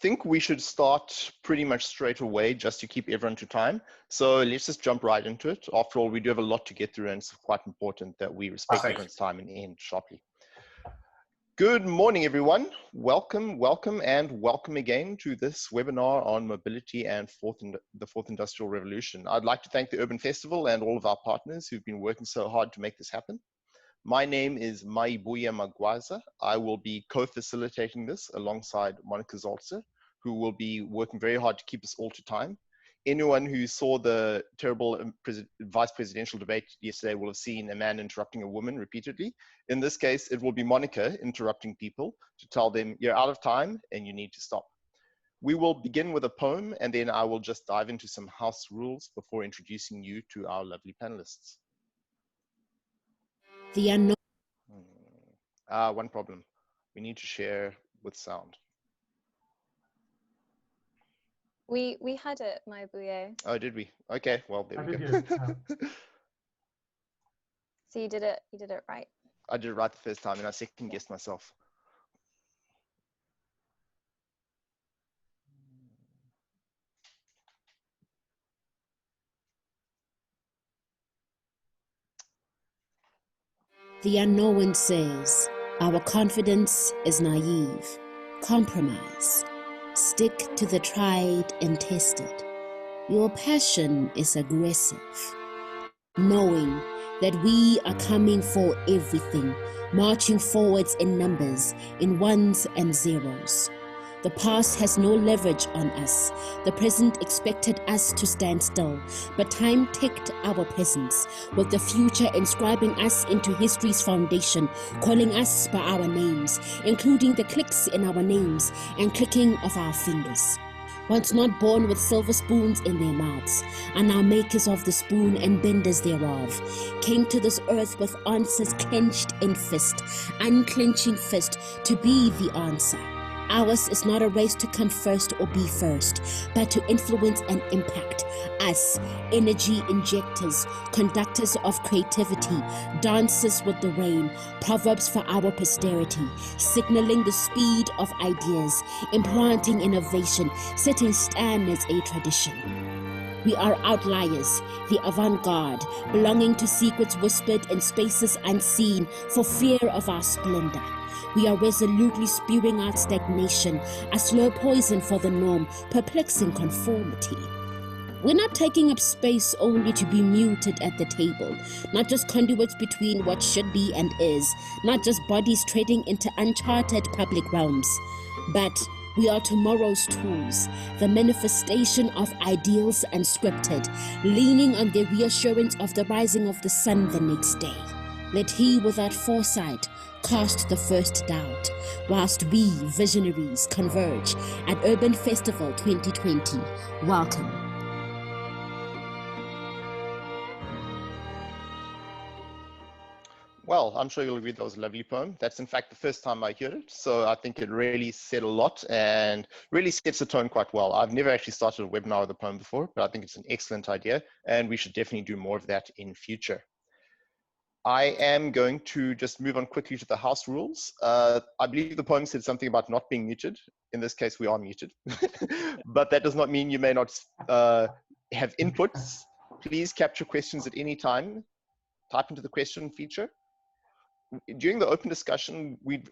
think we should start pretty much straight away just to keep everyone to time. So let's just jump right into it. After all, we do have a lot to get through, and it's quite important that we respect everyone's time and end sharply. Good morning, everyone. Welcome, and welcome again to this webinar on mobility and the fourth industrial revolution. I'd like to thank the Urban Festival and all of our partners who've been working so hard to make this happen. My name is Maibuya Magwaza. I will be co-facilitating this alongside Monica Zolzer, who will be working very hard to keep us all to time. Anyone who saw the terrible vice presidential debate yesterday will have seen a man interrupting a woman repeatedly. In this case, it will be Monica interrupting people to tell them you're out of time and you need to stop. We will begin with a poem, and then I will just dive into some house rules before introducing you to our lovely panelists. The unknown. One problem. We need to share with sound. We had it, Maibuya. Oh, did we? Okay, well, there we go. So you did it right. I did it right the first time, and I second guessed myself. The unknown says, our confidence is naive. Compromise. Stick to the tried and tested. Your passion is aggressive. Knowing that we are coming for everything, marching forwards in numbers, in ones and zeros. The past has no leverage on us. The present expected us to stand still, but time ticked our presence, with the future inscribing us into history's foundation, calling us by our names, including the clicks in our names and clicking of our fingers. Once not born with silver spoons in their mouths, are now makers of the spoon and benders thereof, came to this earth with answers clenched in fist, unclenching fist to be the answer. Ours is not a race to come first or be first, but to influence and impact us, energy injectors, conductors of creativity, dancers with the rain, proverbs for our posterity, signaling the speed of ideas, implanting innovation, setting standards a tradition. We are outliers, the avant-garde, belonging to secrets whispered in spaces unseen for fear of our splendor. We are resolutely spewing out stagnation, a slow poison for the norm, perplexing conformity. We're not taking up space only to be muted at the table, not just conduits between what should be and is, not just bodies treading into uncharted public realms, but we are tomorrow's tools, the manifestation of ideals unscripted, leaning on the reassurance of the rising of the sun the next day. Let he without foresight cast the first doubt, whilst we visionaries converge at Urban Festival 2020. Welcome. Well, I'm sure you'll agree that was a lovely poem. That's in fact the first time I heard it, so I think it really said a lot and really sets the tone quite well. I've never actually started a webinar with a poem before, but I think it's an excellent idea, and we should definitely do more of that in future. I am going to just move on quickly to the house rules. I believe the poem said something about not being muted. In this case, we are muted, but that does not mean you may not have inputs. Please capture questions at any time. Type into the question feature. During the open discussion, we'd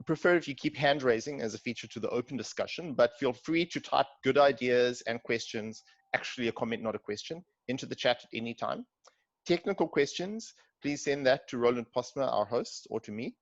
prefer if you keep hand raising as a feature to the open discussion, but feel free to type good ideas and questions, actually a comment, not a question, into the chat at any time. Technical questions, please send that to Roland Postma, our host, or to me.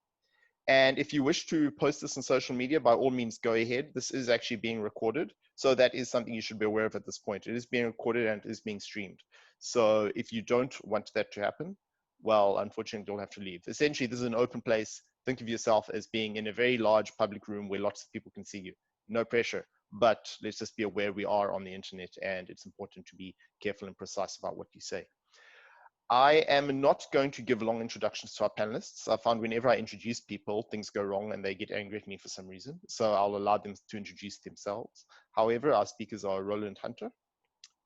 And if you wish to post this on social media, by all means, go ahead. This is actually being recorded. So that is something you should be aware of at this point. It is being recorded and it is being streamed. So if you don't want that to happen, well, unfortunately, you'll have to leave. Essentially, this is an open place. Think of yourself as being in a very large public room where lots of people can see you. No pressure, but let's just be aware we are on the internet, and it's important to be careful and precise about what you say. I am not going to give long introductions to our panelists. I found whenever I introduce people, things go wrong and they get angry at me for some reason. So I'll allow them to introduce themselves. However, our speakers are Roland Hunter,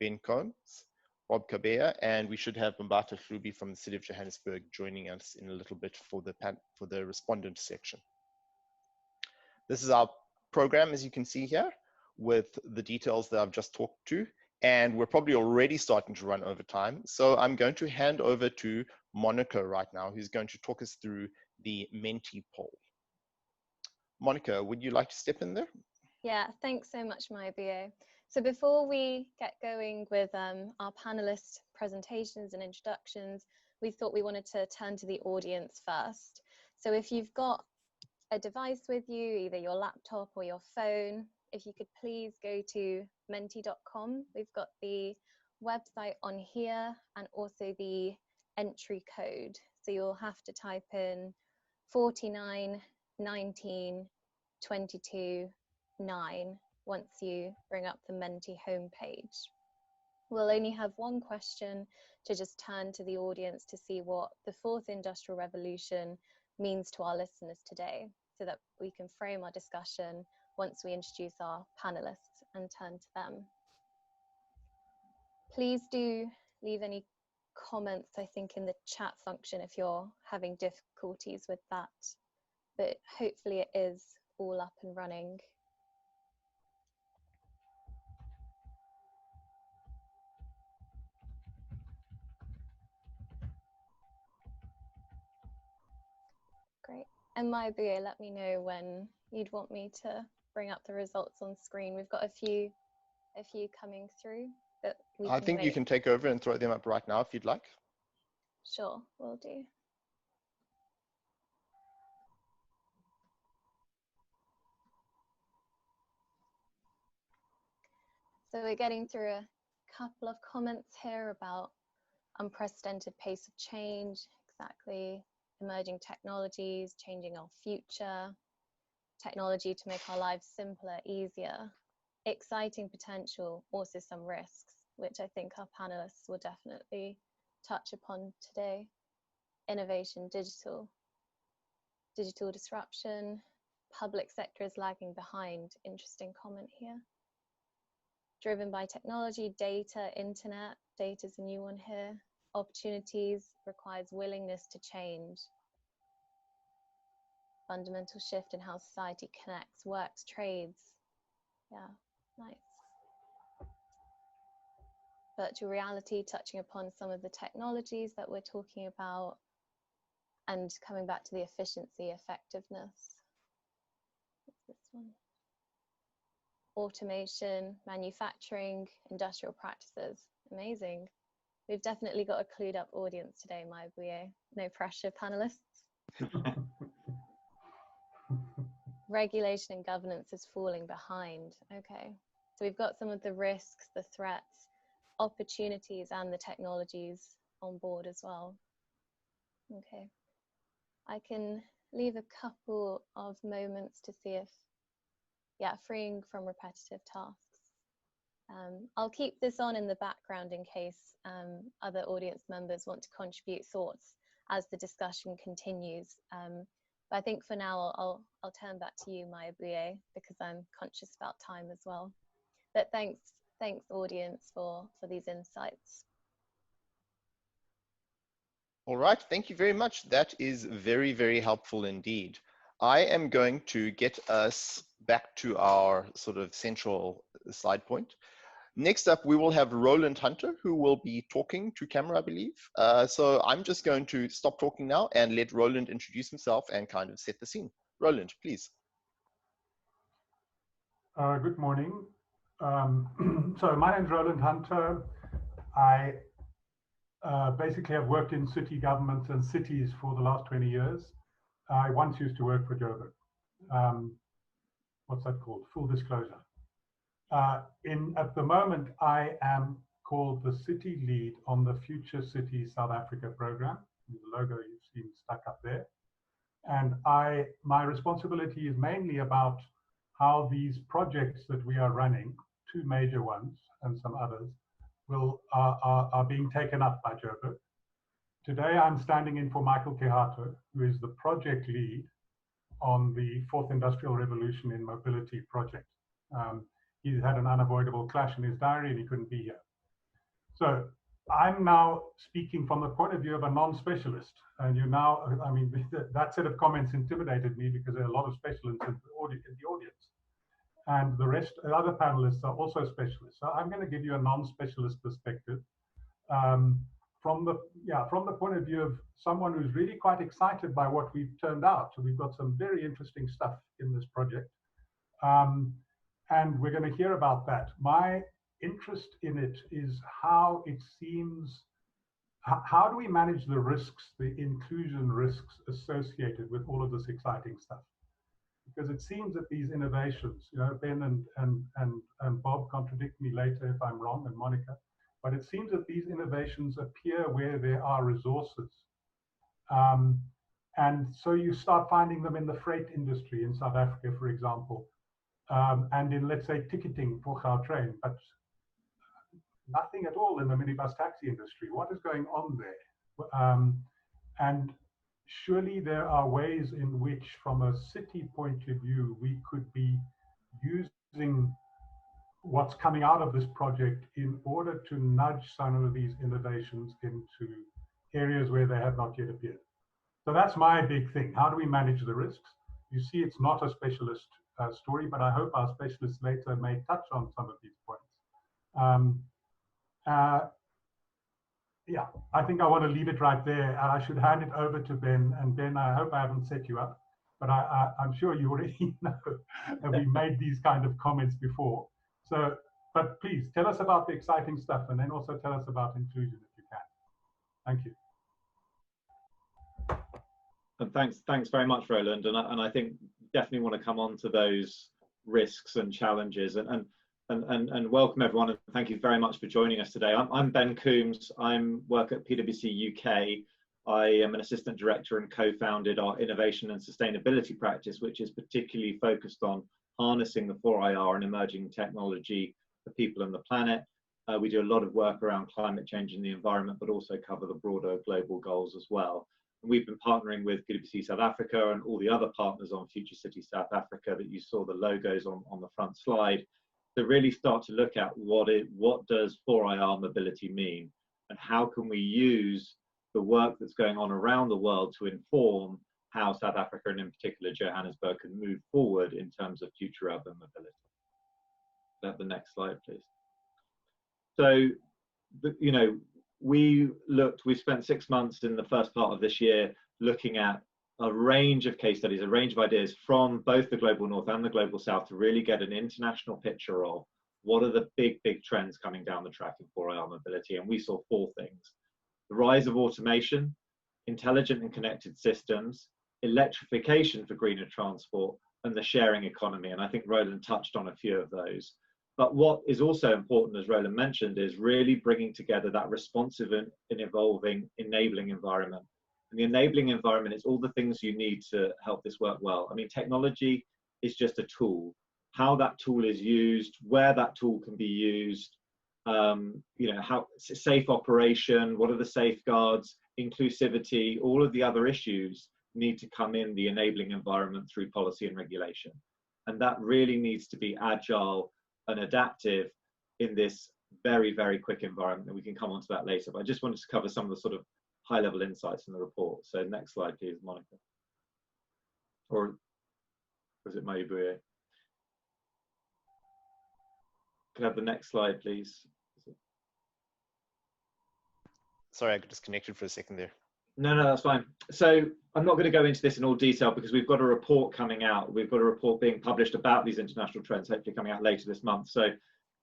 Ben Combs, Bob Kabea, and we should have Mbata Hlubi from the City of Johannesburg joining us in a little bit for the respondent section. This is our program, as you can see here. with the details that I've just talked to, and we're probably already starting to run over time. So I'm going to hand over to Monica right now, who's going to talk us through the Menti poll. Monica, would you like to step in there? Yeah, thanks so much, Maya. So before we get going with our panelist presentations and introductions, we thought we wanted to turn to the audience first. So if you've got a device with you, either your laptop or your phone, if you could please go to menti.com. We've got the website on here and also the entry code. So you'll have to type in 49 19 22 9 once you bring up the Menti homepage. We'll only have one question to just turn to the audience to see what the fourth industrial revolution means to our listeners today, so that we can frame our discussion once we introduce our panelists and turn to them. Please do leave any comments, I think, in the chat function if you're having difficulties with that, but hopefully it is all up and running. Great. And Maya, let me know when you'd want me to bring up the results on screen. We've got a few coming through, but I think you can take over and throw them up right now if you'd like. Sure, will do. So we're getting through a couple of comments here about unprecedented pace of change, exactly, emerging technologies, changing our future, technology to make our lives simpler, easier, exciting potential, also some risks, which I think our panelists will definitely touch upon today. Innovation, digital disruption, public sector is lagging behind, interesting comment here. Driven by technology, data, internet, data's a new one here. Opportunities requires willingness to change. Fundamental shift in how society connects, works, trades. Yeah, nice. Virtual reality, touching upon some of the technologies that we're talking about and coming back to the efficiency, effectiveness. What's this one? Automation, manufacturing, industrial practices. Amazing. We've definitely got a clued up audience today, Maya Bouye. No pressure, panelists. Regulation and governance is falling behind. Okay, so we've got some of the risks, the threats, opportunities, and the technologies on board as well. Okay, I can leave a couple of moments to see if, yeah, freeing from repetitive tasks. I'll keep this on in the background in case other audience members want to contribute thoughts as the discussion continues. But I think for now, I'll turn back to you, Maya Bouye, because I'm conscious about time as well. But thanks audience for these insights. All right, thank you very much. That is very, very helpful indeed. I am going to get us back to our sort of central slide point. Next up, we will have Roland Hunter, who will be talking to camera, I believe. So I'm just going to stop talking now and let Roland introduce himself and kind of set the scene. Roland, please. Good morning. So my name is Roland Hunter. I basically have worked in city governments and cities for the last 20 years. I once used to work for Joburg. What's that called? Full disclosure. At the moment, I am called the city lead on the Future City South Africa program. The logo you've seen stuck up there. And my responsibility is mainly about how these projects that we are running, two major ones and some others, are being taken up by Joburg. Today, I'm standing in for Michael Kehato, who is the project lead on the Fourth Industrial Revolution in Mobility project. He's had an unavoidable clash in his diary and he couldn't be here. So I'm now speaking from the point of view of a non-specialist. And I mean, that set of comments intimidated me because there are a lot of specialists in the audience. and the rest, the other panelists are also specialists. So I'm going to give you a non-specialist perspective from the point of view of someone who's really quite excited by what we've turned out. So we've got some very interesting stuff in this project, and we're going to hear about that. My interest in it is how it seems. How do we manage the risks, the inclusion risks associated with all of this exciting stuff? Because it seems that these innovations, you know, Ben and Bob, contradict me later if I'm wrong, and Monica, but it seems that these innovations appear where there are resources. And so you start finding them in the freight industry in South Africa, for example, and in, let's say, ticketing for Gautrain, but nothing at all in the minibus taxi industry. What is going on there? And surely there are ways in which, from a city point of view, we could be using what's coming out of this project in order to nudge some of these innovations into areas where they have not yet appeared. So that's my big thing. How do we manage the risks? You see, it's not a specialist story, but I hope our specialists later may touch on some of these points. Yeah, I think I want to leave it right there. And I should hand it over to Ben. And Ben, I hope I haven't set you up, but I'm sure you already know that we made these kind of comments before. So, but please tell us about the exciting stuff, and then also tell us about inclusion if you can. Thank you. And thanks very much, Roland. And I think definitely want to come on to those risks and challenges and welcome everyone, and thank you very much for joining us today. I'm Ben Coombs. I work at PwC UK. I am an assistant director and co-founded our innovation and sustainability practice, which is particularly focused on harnessing the 4IR and emerging technology for people and the planet. We do a lot of work around climate change and the environment, but also cover the broader global goals as well. And we've been partnering with PwC South Africa and all the other partners on Future City South Africa that you saw the logos on the front slide, to really start to look at what does 4IR mobility mean, and how can we use the work that's going on around the world to inform how South Africa, and in particular Johannesburg, can move forward in terms of future urban mobility. The next slide, please. So, you know, we spent 6 months in the first part of this year looking at a range of case studies, a range of ideas from both the global north and the global south to really get an international picture of what are the big trends coming down the track in 4IR mobility. And we saw 4 things: the rise of automation, intelligent and connected systems, electrification for greener transport, and the sharing economy. And I think Roland touched on a few of those. But what is also important, as Roland mentioned, is really bringing together that responsive and evolving enabling environment. And the enabling environment is all the things you need to help this work well. I mean, technology is just a tool. How that tool is used, where that tool can be used, you know, how safe operation, what are the safeguards, inclusivity, all of the other issues need to come in the enabling environment through policy and regulation. And that really needs to be agile and adaptive in this very quick environment. And we can come on to that later, but I just wanted to cover some of the sort of high-level insights in the report. So next slide, please, Monica. Or was it Mayubuye? Could I have the next slide, please? Sorry, I got disconnected for a second there. No, that's fine. So I'm not going to go into this in all detail because we've got a report coming out. We've got a report being published about these international trends, hopefully coming out later this month. So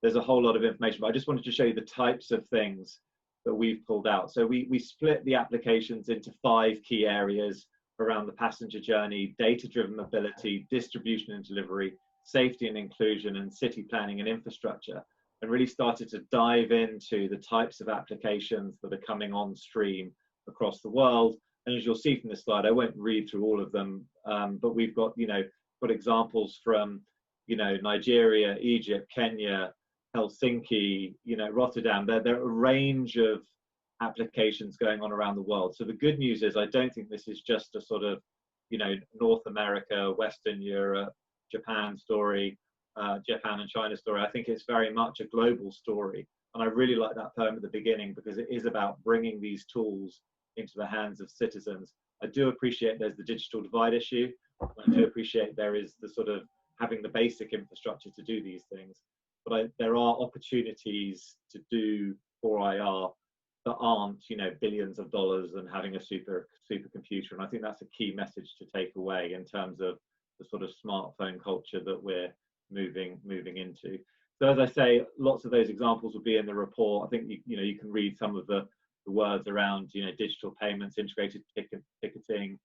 there's a whole lot of information, but I just wanted to show you the types of things that we've pulled out. So we split the applications into 5 key areas around the passenger journey: data-driven mobility, distribution and delivery, safety and inclusion, and city planning and infrastructure, and really started to dive into the types of applications that are coming on stream across the world. And as you'll see from this slide, I won't read through all of them, but we've got, got examples from, Nigeria, Egypt, Kenya, Helsinki, Rotterdam. There are a range of applications going on around the world. So the good news is I don't think this is just a sort of, North America, Western Europe, Japan story, Japan and China story. I think it's very much a global story. And I really like that poem at the beginning because it is about bringing these tools into the hands of citizens. I do appreciate there's the digital divide issue. I do appreciate there is the sort of having the basic infrastructure to do these things. But there are opportunities to do 4IR that aren't, you know, billions of dollars and having a supercomputer. And I think that's a key message to take away in terms of the sort of smartphone culture that we're moving into. So as I say, lots of those examples will be in the report. I think you can read some of the words around, you know, digital payments, integrated ticketing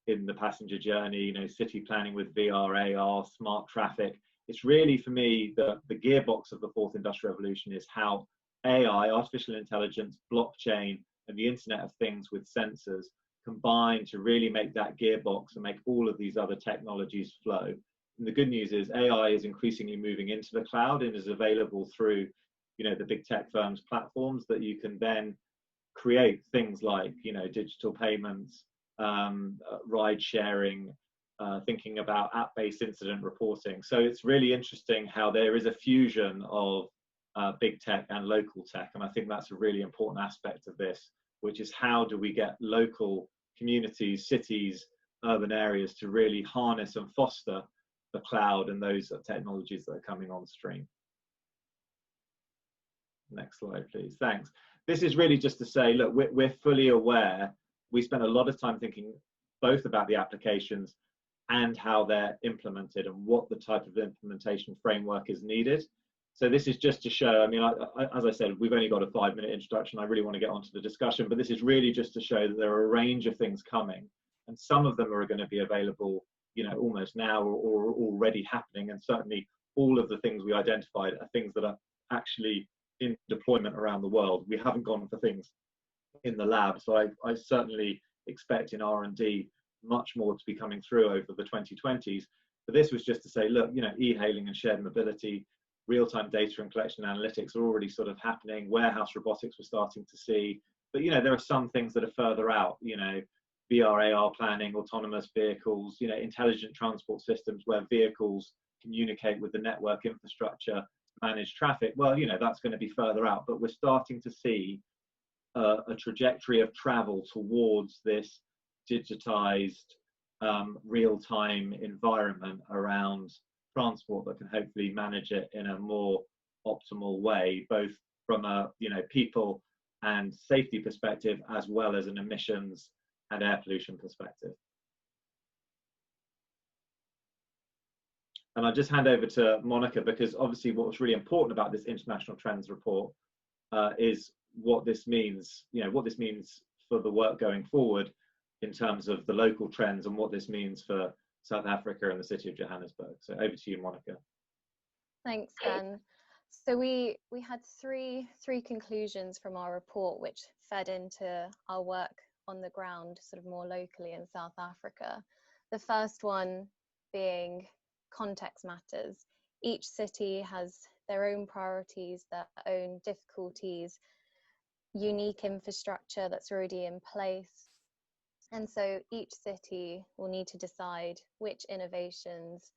in the passenger journey, you know, city planning with VR, AR, smart traffic. It's really, for me, the gearbox of the fourth industrial revolution is how AI, artificial intelligence, blockchain, and the Internet of Things with sensors combine to really make that gearbox and make all of these other technologies flow. And the good news is AI is increasingly moving into the cloud and is available through, you know, the big tech firms' platforms that you can then create things like, you know, digital payments, ride sharing, thinking about app-based incident reporting. So it's really interesting how there is a fusion of big tech and local tech. And I think that's a really important aspect of this, which is how do we get local communities, cities, urban areas to really harness and foster the cloud and those technologies that are coming on stream. Next slide, please. Thanks. This is really just to say, look, we're fully aware. We spent a lot of time thinking both about the applications and how they're implemented and what the type of implementation framework is needed. So this is just to show, I mean, as I said, we've only got a 5-minute introduction. I really want to get onto the discussion, but this is really just to show that there are a range of things coming, and some of them are going to be available, you know, almost now or already happening. And certainly all of the things we identified are things that are actually in deployment around the world. We haven't gone for things in the lab. So I certainly expect in R&D much more to be coming through over the 2020s. But this was just to say, look, you know, e-hailing and shared mobility, real-time data and collection analytics are already sort of happening. Warehouse robotics we're starting to see. But, you know, there are some things that are further out, you know, VR, AR planning, autonomous vehicles, you know, intelligent transport systems where vehicles communicate with the network infrastructure, manage traffic. Well, you know, that's going to be further out. But we're starting to see a trajectory of travel towards this digitized, real-time environment around transport that can hopefully manage it in a more optimal way, both from a, you know, people and safety perspective, as well as an emissions and air pollution perspective. And I'll just hand over to Monica, because obviously what was really important about this international trends report is what this means, you know, what this means for the work going forward in terms of the local trends and what this means for South Africa and the city of Johannesburg. So over to you, Monica. Thanks, Ben. So we had three conclusions from our report, which fed into our work on the ground, sort of more locally in South Africa. The first one being context matters. Each city has their own priorities, their own difficulties, unique infrastructure that's already in place. And so each city will need to decide which innovations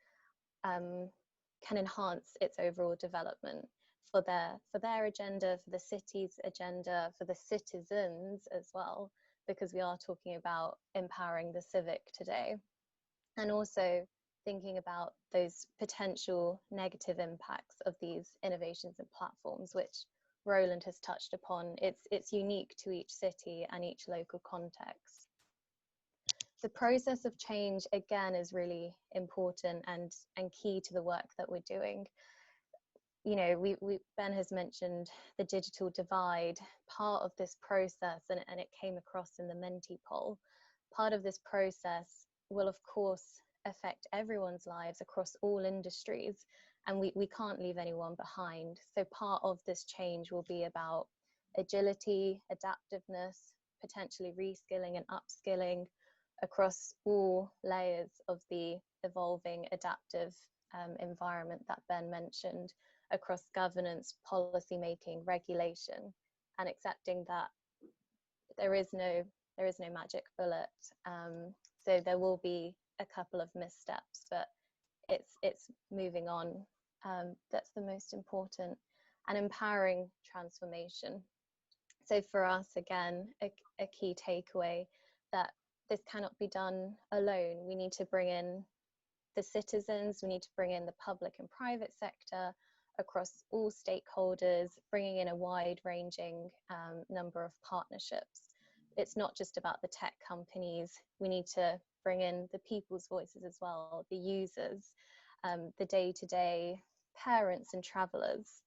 can enhance its overall development for their agenda, for the city's agenda, for the citizens as well, because we are talking about empowering the civic today. And also thinking about those potential negative impacts of these innovations and platforms, which Roland has touched upon. It's unique to each city and each local context. The process of change, again, is really important and key to the work that we're doing. You know, Ben has mentioned the digital divide. Part of this process, and it came across in the Menti poll, part of this process will, of course, affect everyone's lives across all industries, and we can't leave anyone behind. So part of this change will be about agility, adaptiveness, potentially reskilling and upskilling across all layers of the evolving adaptive environment that Ben mentioned, across governance, policy making, regulation, and accepting that there is no magic bullet. So there will be a couple of missteps, but it's moving on. That's the most important, and empowering transformation. So for us, again, a key takeaway that this cannot be done alone. We need to bring in the citizens, we need to bring in the public and private sector across all stakeholders, bringing in a wide-ranging number of partnerships. It's not just about the tech companies. We need to bring in the people's voices as well, the users, the day-to-day parents and travelers.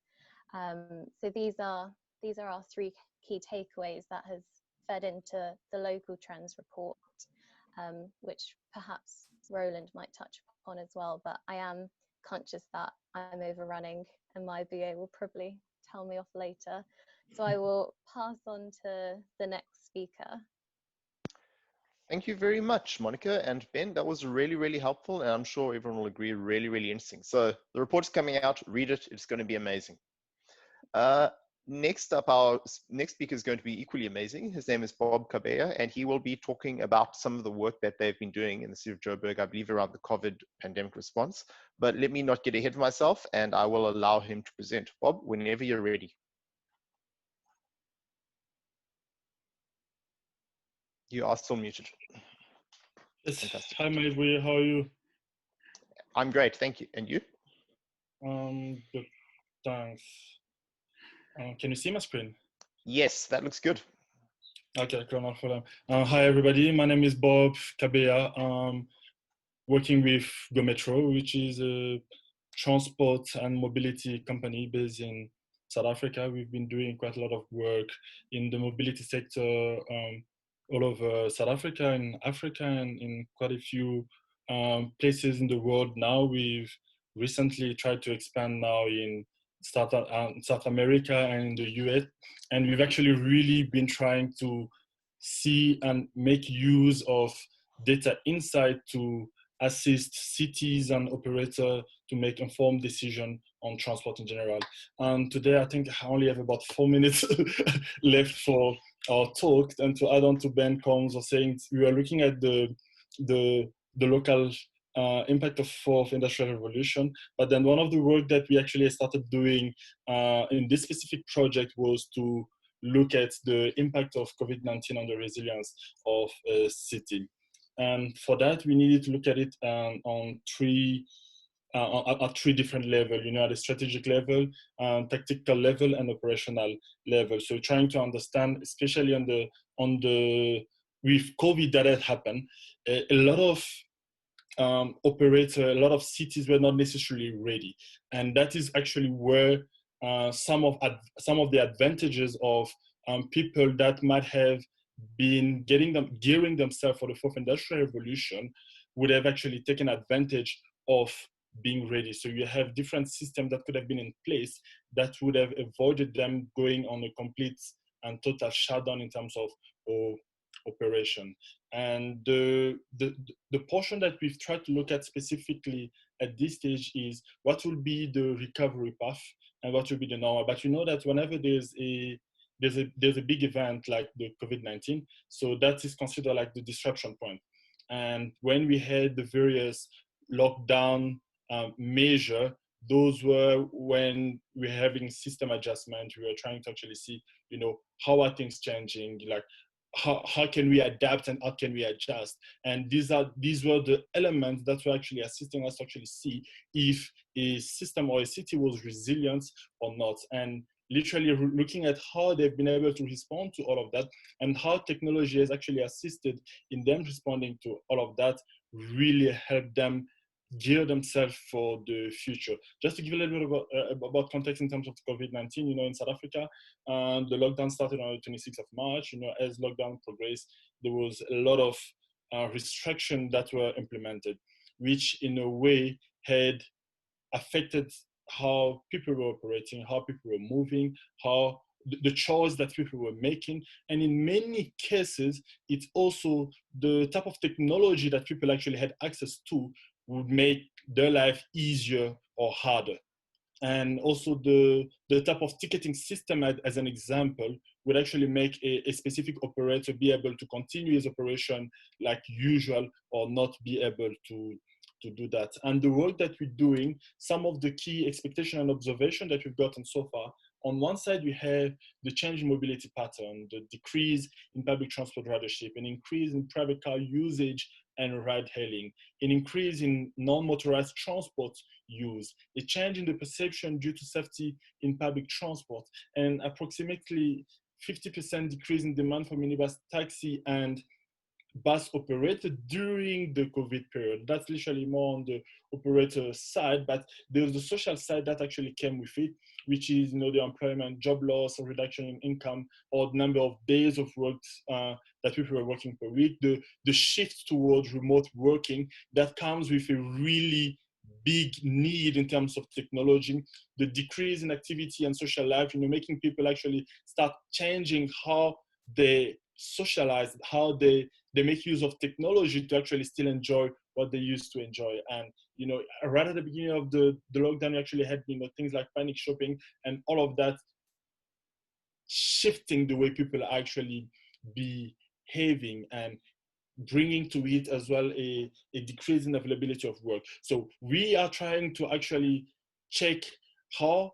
So these are our three key takeaways that has fed into the local trends report, which perhaps Roland might touch upon as well, but I am conscious that I'm overrunning and my BA will probably tell me off later. So I will pass on to the next speaker. Thank you very much, Monica and Ben. That was really, really helpful, and I'm sure everyone will agree, really, really interesting. So the report's coming out, read it, it's going to be amazing. Next up, our next speaker is going to be equally amazing. His name is Bob Cabella, and he will be talking about some of the work that they've been doing in the city of Joburg, I believe, around the COVID pandemic response. But let me not get ahead of myself, and I will allow him to present. Bob, whenever you're ready. You are still muted. Yes. Fantastic. Hi, Maidway. How are you? I'm great, thank you. And you? Good. Thanks. Can you see my screen? Yes, that looks good. Okay, cool. No problem. Hi, everybody. My name is Bob Cabella. Working with Go Metro, which is a transport and mobility company based in South Africa. We've been doing quite a lot of work in the mobility sector all over South Africa and Africa and in quite a few places in the world now. We've recently tried to expand now in South America and in the US. And we've actually really been trying to see and make use of data insight to assist cities and operators to make informed decisions on transport in general. And today, I think I only have about 4 minutes left for our talk. And to add on to Ben Combs was saying, we are looking at the local impact of fourth industrial revolution. But then one of the work that we actually started doing in this specific project was to look at the impact of COVID-19 on the resilience of a city. And for that, we needed to look at it on three different levels, you know, at the strategic level, tactical level, and operational level. So trying to understand, especially on the with COVID that had happened, a lot of operators, a lot of cities were not necessarily ready, and that is actually where some of the advantages of people that might have been gearing themselves for the fourth industrial revolution would have actually taken advantage of being ready. So you have different systems that could have been in place that would have avoided them going on a complete and total shutdown in terms of operation. And the portion that we've tried to look at specifically at this stage is what will be the recovery path and what will be the normal. But you know that whenever there's a big event like the COVID-19, so that is considered like the disruption point. And when we had the various lockdown measure, those were when we're having system adjustment. We were trying to actually see, you know, how are things changing, like how can we adapt and how can we adjust? And these were the elements that were actually assisting us to actually see if a system or a city was resilient or not. And literally looking at how they've been able to respond to all of that and how technology has actually assisted in them responding to all of that really helped them gear themselves for the future. Just to give a little bit about context in terms of COVID-19, you know, in South Africa, the lockdown started on the 26th of March. You know, as lockdown progressed, there was a lot of restrictions that were implemented, which in a way had affected how people were operating, how people were moving, how the choice that people were making. And in many cases, it's also the type of technology that people actually had access to would make their life easier or harder. And also the type of ticketing system, as an example, would actually make a specific operator be able to continue his operation like usual or not be able to do that. And the work that we're doing, some of the key expectation and observation that we've gotten so far, on one side, we have the change in mobility pattern, the decrease in public transport ridership, an increase in private car usage and ride-hailing, an increase in non-motorized transport use, a change in the perception due to safety in public transport, and approximately 50% decrease in demand for minibus, taxi, and bus operator during the COVID period. That's literally more on the operator side, but there's the social side that actually came with it, which is, you know, the employment, job loss, or reduction in income, or the number of days of work that people were working per week, the shift towards remote working that comes with a really big need in terms of technology, the decrease in activity and social life, you know, making people actually start changing how they socialize, how they make use of technology to actually still enjoy what they used to enjoy. And, you know, right at the beginning of the lockdown, you actually had, you know, things like panic shopping and all of that shifting the way people are actually behaving and bringing to it as well a decrease in availability of work. So we are trying to actually check how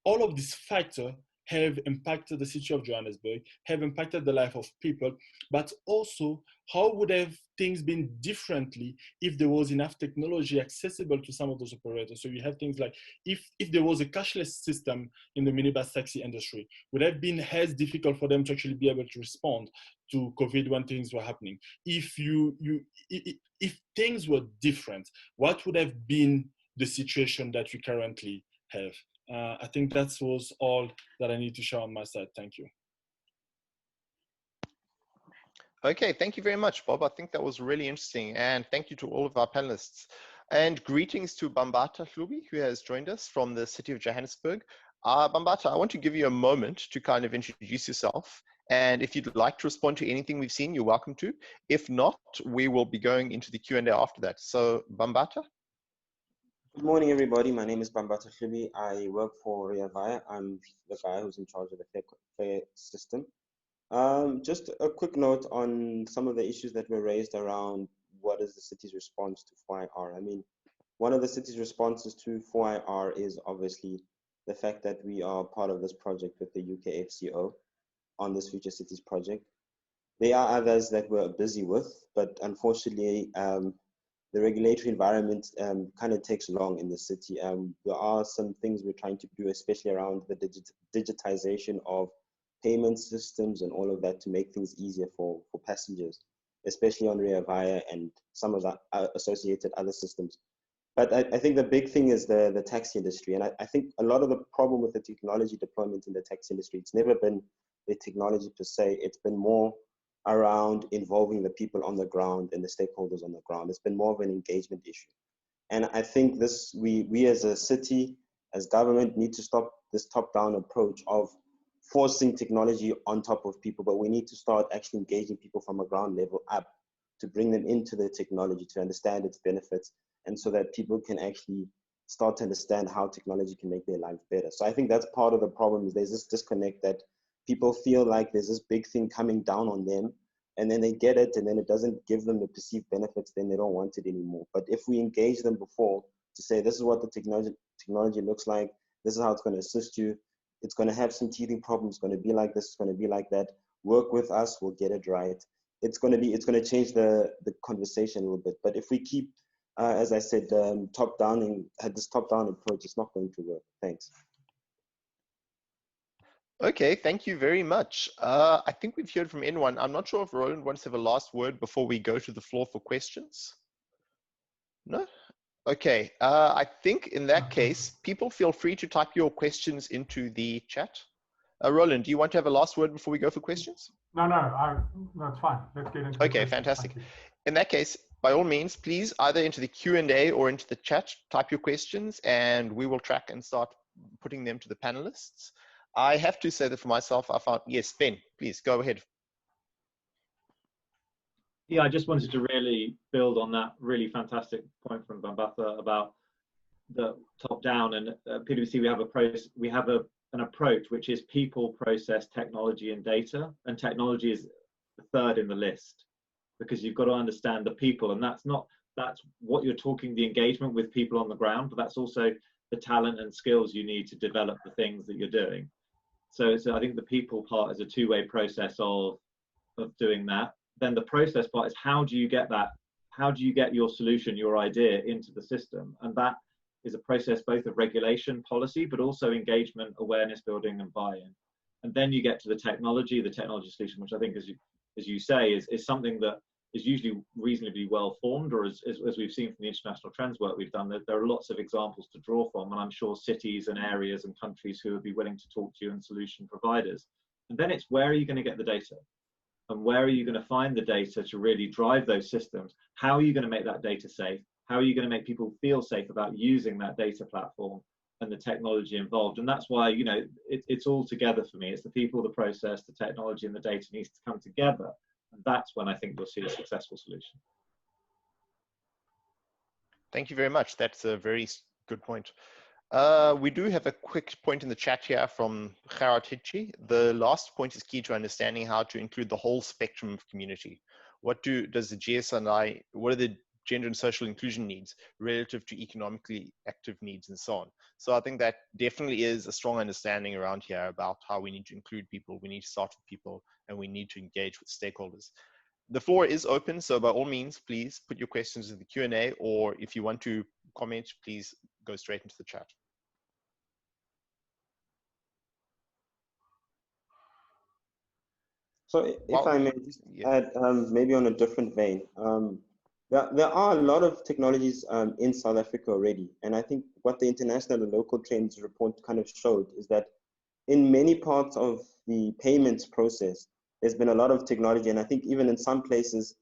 all of these factors have impacted the city of Johannesburg, have impacted the life of people, but also how would have things been differently if there was enough technology accessible to some of those operators. So you have things like, if there was a cashless system in the minibus taxi industry, would have been as difficult for them to actually be able to respond to COVID when things were happening. If things were different, what would have been the situation that we currently have? I think that was all that I need to share on my side. Thank you. Okay, thank you very much, Bob. I think that was really interesting. And thank you to all of our panelists. And greetings to Bambata Hlubi, who has joined us from the city of Johannesburg. Bambata, I want to give you a moment to kind of introduce yourself. And if you'd like to respond to anything we've seen, you're welcome to. If not, we will be going into the Q&A after that. So, Bambata? Good morning, everybody. My name is Bambata Hlubi. I work for Rea Vaya. I'm the guy who's in charge of the fare system. Just a quick note on some of the issues that were raised around what is the city's response to 4IR. I mean, one of the city's responses to 4IR is obviously the fact that we are part of this project with the UK FCO on this Future Cities project. There are others that we're busy with, but unfortunately, the regulatory environment kind of takes long in the city. There are some things we're trying to do, especially around the digitization of payment systems and all of that to make things easier for passengers, especially on Rea Vaya and some of the associated other systems. But I think the big thing is the taxi industry. And I think a lot of the problem with the technology deployment in the taxi industry, it's never been the technology per se, it's been more around involving the people on the ground and the stakeholders on the ground. It's been more of an engagement issue. And I think this, we as a city, as government, need to stop this top-down approach of forcing technology on top of people, but we need to start actually engaging people from a ground level up to bring them into the technology, to understand its benefits, and so that people can actually start to understand how technology can make their lives better. So I think that's part of the problem, is there's this disconnect that people feel like there's this big thing coming down on them, and then they get it, and then it doesn't give them the perceived benefits, then they don't want it anymore. But if we engage them before to say, this is what the technology looks like, this is how it's going to assist you, it's going to have some teething problems, it's going to be like this, it's going to be like that, work with us, we'll get it right. It's going to change the conversation a little bit. But if we keep, as I said, top-down and had this top-down approach, it's not going to work. Thanks. Okay, thank you very much. I think we've heard from anyone. I'm not sure if Roland wants to have a last word before we go to the floor for questions. No? Okay, I think in that case, people feel free to type your questions into the chat. Roland, do you want to have a last word before we go for questions? No, that's fine. Let's get into Okay, fantastic. In that case, by all means, please either into the Q&A or into the chat, type your questions, and we will track and start putting them to the panelists. I have to say that for myself, I found, yes, Ben, please go ahead. Yeah, I just wanted to really build on that really fantastic point from Bambata about the top down, and PwC, we have an approach which is people, process, technology, and data, and technology is the third in the list, because you've got to understand the people, and that's what you're talking, the engagement with people on the ground, but that's also the talent and skills you need to develop the things that you're doing. So I think the people part is a two-way process of doing that. Then the process part is, how do you get that how do you get your solution, your idea into the system? And that is a process both of regulation, policy, but also engagement, awareness building, and buy-in. And then you get to the technology solution, which I think, as you say, is something that is usually reasonably well formed, or as we've seen from the international trends work we've done, that there are lots of examples to draw from, and I'm sure cities and areas and countries who would be willing to talk to you, and solution providers. And then it's, where are you going to get the data? And where are you going to find the data to really drive those systems? How are you going to make that data safe? How are you going to make people feel safe about using that data platform and the technology involved? And that's why, you know, it's all together for me. It's the people, the process, the technology, and the data needs to come together. And that's when I think we'll see a successful solution. Thank you very much. That's a very good point. We do have a quick point in the chat here from Gerard Hitchi. The last point is key to understanding how to include the whole spectrum of community. What does the GSI, what are the gender and social inclusion needs relative to economically active needs and so on? So I think that definitely is a strong understanding around here about how we need to include people, we need to start with people, and we need to engage with stakeholders. The floor is open, so by all means, please put your questions in the Q&A, or if you want to comment, please go straight into the chat. So if I may just add, maybe on a different vein, there are a lot of technologies in South Africa already. And I think what the international and local trends report kind of showed is that in many parts of the payments process, there's been a lot of technology. And I think even in some places,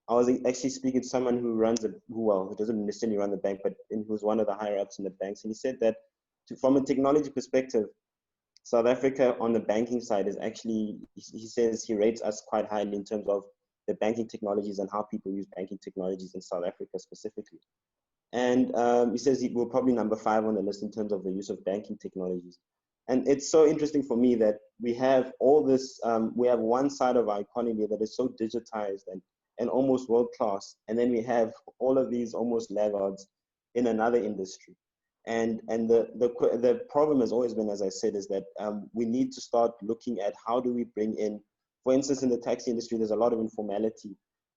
I was actually speaking to someone who runs who doesn't necessarily run the bank, but who's one of the higher ups in the banks. And he said that from a technology perspective, South Africa on the banking side is actually, he says he rates us quite highly in terms of the banking technologies and how people use banking technologies in South Africa specifically. And he says we're probably number 5 on the list in terms of the use of banking technologies. And it's so interesting for me that we have all this, we have one side of our economy that is so digitized and almost world-class. And then we have all of these almost laggards in another industry. And the problem has always been, as I said, is that we need to start looking at how do we bring in, for instance, in the taxi industry, there's a lot of informality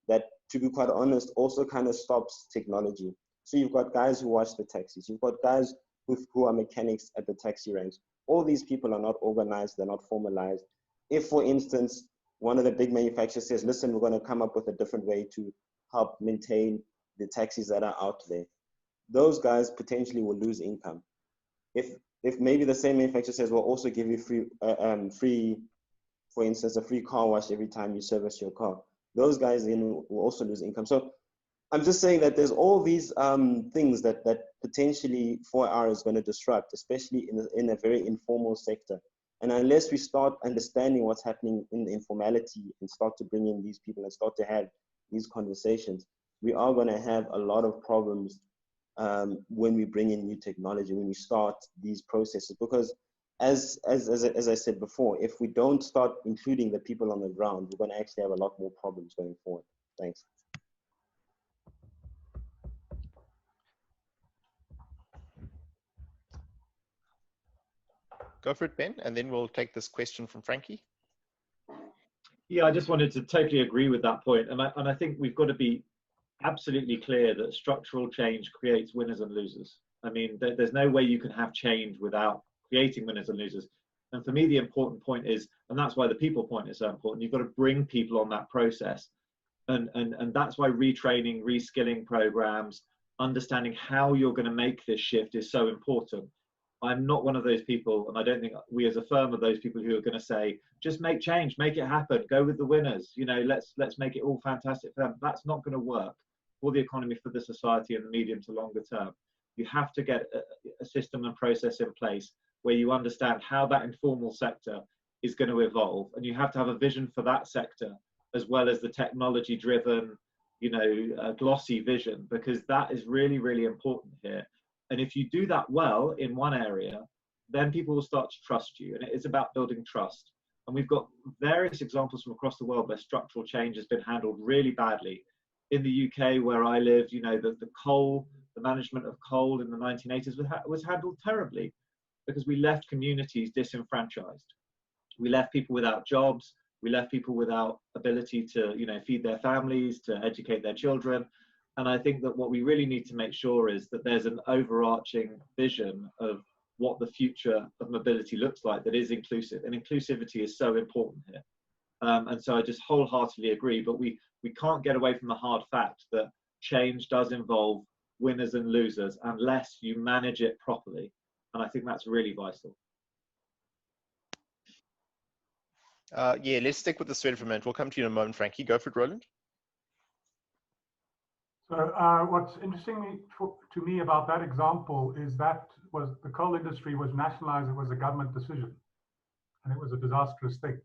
that, to be quite honest, also kind of stops technology. So you've got guys who wash the taxis, you've got guys who are mechanics at the taxi ranks. All these people are not organized, they're not formalized. If, for instance, one of the big manufacturers says, listen, we're going to come up with a different way to help maintain the taxis that are out there, those guys potentially will lose income. If maybe the same manufacturer says, we'll also give you free, for instance, a free car wash every time you service your car, those guys then will also lose income. So I'm just saying that there's all these things that potentially 4R is going to disrupt, especially in a very informal sector. And unless we start understanding what's happening in the informality and start to bring in these people and start to have these conversations, we are going to have a lot of problems when we bring in new technology, when we start these processes. Because as I said before, if we don't start including the people on the ground, we're going to actually have a lot more problems going forward. Thanks. Go for it, Ben, and then we'll take this question from Frankie. Yeah, I just wanted to totally agree with that point. And I think we've got to be absolutely clear that structural change creates winners and losers. I mean, there's no way you can have change without creating winners and losers. And for me, the important point is, and that's why the people point is so important, you've got to bring people on that process. And that's why retraining, reskilling programs, understanding how you're going to make this shift is so important. I'm not one of those people, and I don't think we as a firm are those people who are going to say, just make change, make it happen, go with the winners, you know, let's make it all fantastic for them. That's not going to work for the economy, for the society in the medium to longer term. You have to get a system and process in place where you understand how that informal sector is going to evolve, and you have to have a vision for that sector as well as the technology driven, you know, glossy vision, because that is really, really important here. And if you do that well in one area, then people will start to trust you. And it's about building trust. And we've got various examples from across the world where structural change has been handled really badly. In the UK, where I lived, you know, the management of coal in the 1980s was handled terribly because we left communities disenfranchised. We left people without jobs. We left people without ability to, you know, feed their families, to educate their children. And I think that what we really need to make sure is that there's an overarching vision of what the future of mobility looks like that is inclusive. And inclusivity is so important here. And so I just wholeheartedly agree, but we can't get away from the hard fact that change does involve winners and losers unless you manage it properly. And I think that's really vital. Yeah, let's stick with the thread for a minute. We'll come to you in a moment, Frankie. Go for it, Roland. So what's interesting to me about that example is that the coal industry was nationalized. It was a government decision, and it was a disastrous thing.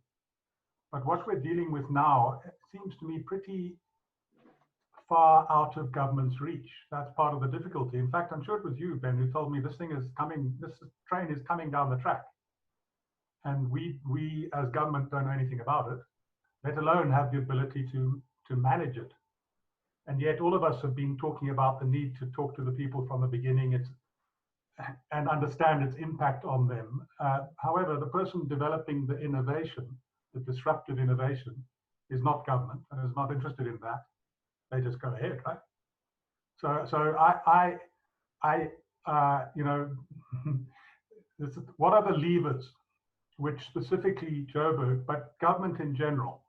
But what we're dealing with now seems to me pretty far out of government's reach. That's part of the difficulty. In fact, I'm sure it was you, Ben, who told me this train is coming down the track. And we as government don't know anything about it, let alone have the ability to manage it. And yet all of us have been talking about the need to talk to the people from the beginning and understand its impact on them. However, the person developing the innovation, the disruptive innovation, is not government and is not interested in that. They just go ahead, right? So you know, what are the levers which specifically Joburg, but government in general,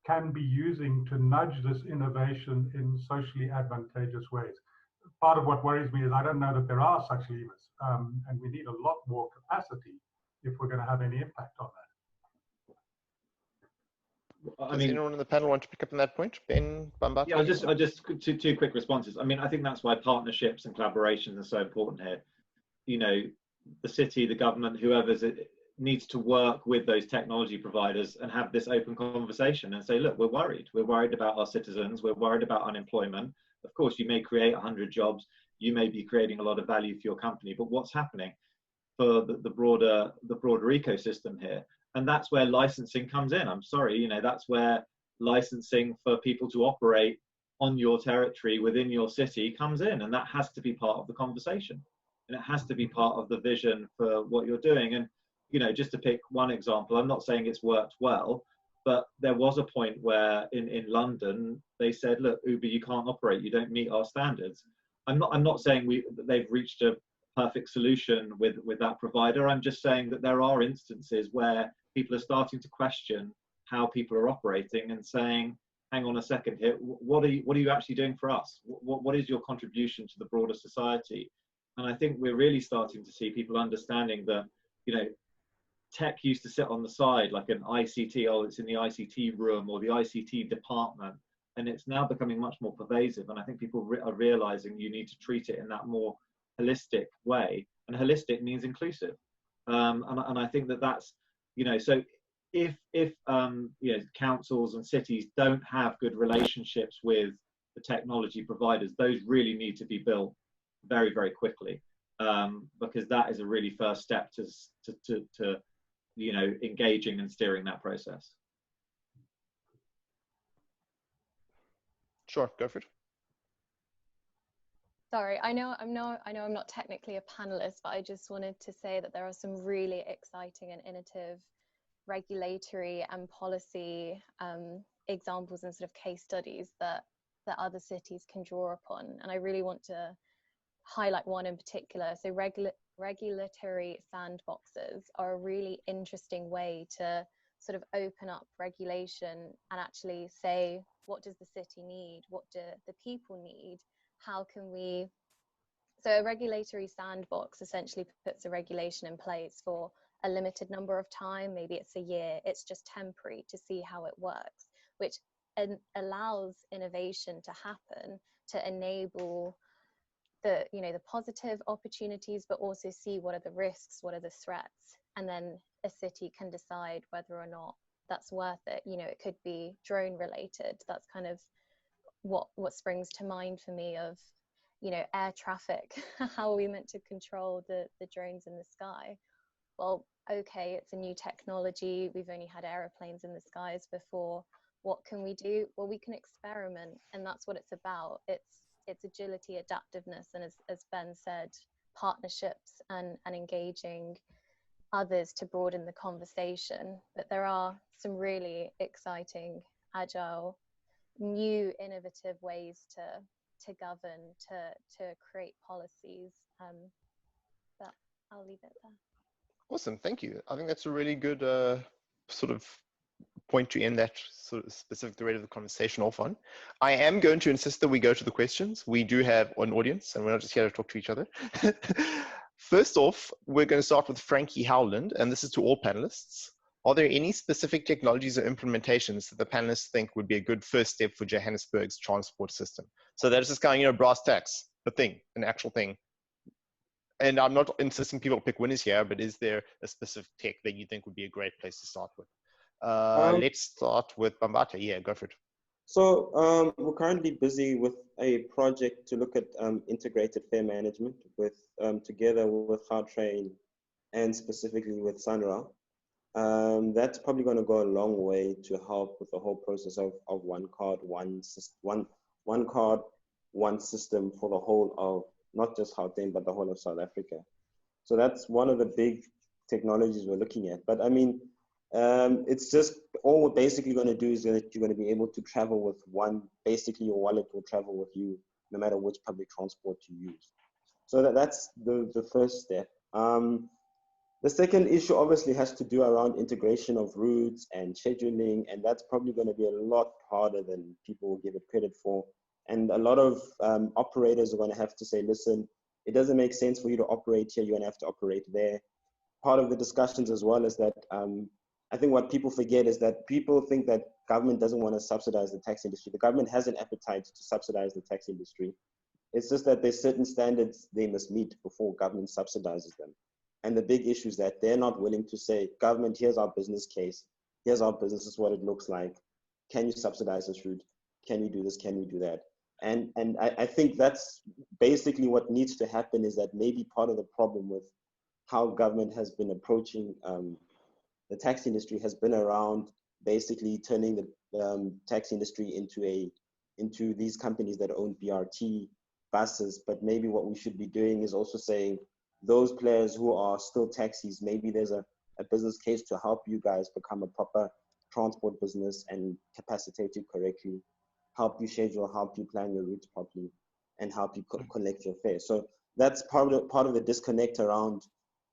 can be using to nudge this innovation in socially advantageous ways? Part of what worries me is I don't know that there are such levers, and we need a lot more capacity if we're going to have any impact on that. Does anyone on the panel want to pick up on that point? Ben, Bambata? Yeah, I just two quick responses. I mean, I think that's why partnerships and collaborations are so important here. You know, the city, the government, whoever's needs to work with those technology providers and have this open conversation and say, look, we're worried about our citizens, we're worried about unemployment. Of course, you may create 100 jobs, you may be creating a lot of value for your company, but what's happening for the broader ecosystem here? And that's where licensing comes in. I'm sorry, you know, that's where licensing for people to operate on your territory within your city comes in, and that has to be part of the conversation, and it has to be part of the vision for what you're doing. And you know, just to pick one example, I'm not saying it's worked well, but there was a point where in London they said, look, Uber, you can't operate, you don't meet our standards. I'm not saying they've reached a perfect solution with that provider. I'm just saying that there are instances where people are starting to question how people are operating and saying, hang on a second here, what are you actually doing for us? What is your contribution to the broader society? And I think we're really starting to see people understanding that, you know, tech used to sit on the side like an ICT, oh, it's in the ICT room or the ICT department, and it's now becoming much more pervasive. And I think people are realizing you need to treat it in that more holistic way, and holistic means inclusive. And I think that's, you know, so if you know, councils and cities don't have good relationships with the technology providers, those really need to be built very, very quickly, because that is a really first step to you know, engaging and steering that process. Sure, go for it. Sorry, I know I'm not technically a panelist, but I just wanted to say that there are some really exciting and innovative regulatory and policy examples and sort of case studies that other cities can draw upon. And I really want to highlight one in particular. So regulatory sandboxes are a really interesting way to sort of open up regulation and actually say, what does the city need? What do the people need? How can we? So a regulatory sandbox essentially puts a regulation in place for a limited number of time, maybe it's a year, it's just temporary to see how it works, which allows innovation to happen, to enable the, you know, the positive opportunities, but also see what are the risks, what are the threats, and then a city can decide whether or not that's worth it. You know, it could be drone related. That's kind of what springs to mind for me of, you know, air traffic. How are we meant to control the drones in the sky? Well, okay, it's a new technology. We've only had aeroplanes in the skies before. What can we do? Well, we can experiment, and that's what it's about. It's agility, adaptiveness, and as Ben said, partnerships and engaging others to broaden the conversation. But there are some really exciting, agile, new, innovative ways to govern, to create policies. But I'll leave it there. Awesome, thank you. I think that's a really good sort of point to end that sort of specific thread of the conversation off on. I am going to insist that we go to the questions. We do have an audience and we're not just here to talk to each other. First off, we're going to start with Frankie Howland, and this is to all panelists. Are there any specific technologies or implementations that the panelists think would be a good first step for Johannesburg's transport system? So that's just going, brass tacks, a thing, an actual thing. And I'm not insisting people pick winners here, but is there a specific tech that you think would be a great place to start with? Let's start with Bambata. Yeah, go for it. So we're currently busy with a project to look at integrated fare management with together with Gautrain and specifically with Sanra. That's probably going to go a long way to help with the whole process of one card, one card, one system for the whole of not just Gauteng, but the whole of South Africa. So that's one of the big technologies we're looking at. But I mean, it's just all we're basically going to do is that you're going to be able to travel with one, basically your wallet will travel with you no matter which public transport you use. So that's the first step. The second issue obviously has to do around integration of routes and scheduling, and that's probably going to be a lot harder than people will give it credit for. And a lot of operators are going to have to say, listen, it doesn't make sense for you to operate here, you're going to have to operate there. Part of the discussions as well is that I think what people forget is that people think that government doesn't want to subsidize the taxi industry. The government has an appetite to subsidize the taxi industry. It's just that there's certain standards they must meet before government subsidizes them. And the big issue is that they're not willing to say, government, here's our business case. Here's our business, this is what it looks like. Can you subsidize this route? Can we do this? Can we do that? And I think that's basically what needs to happen, is that maybe part of the problem with how government has been approaching the taxi industry has been around basically turning the taxi industry into these companies that own BRT buses. But maybe what we should be doing is also saying, those players who are still taxis, maybe there's a business case to help you guys become a proper transport business and capacitate you correctly, help you schedule, help you plan your routes properly, and help you collect your fare. So that's part of the disconnect around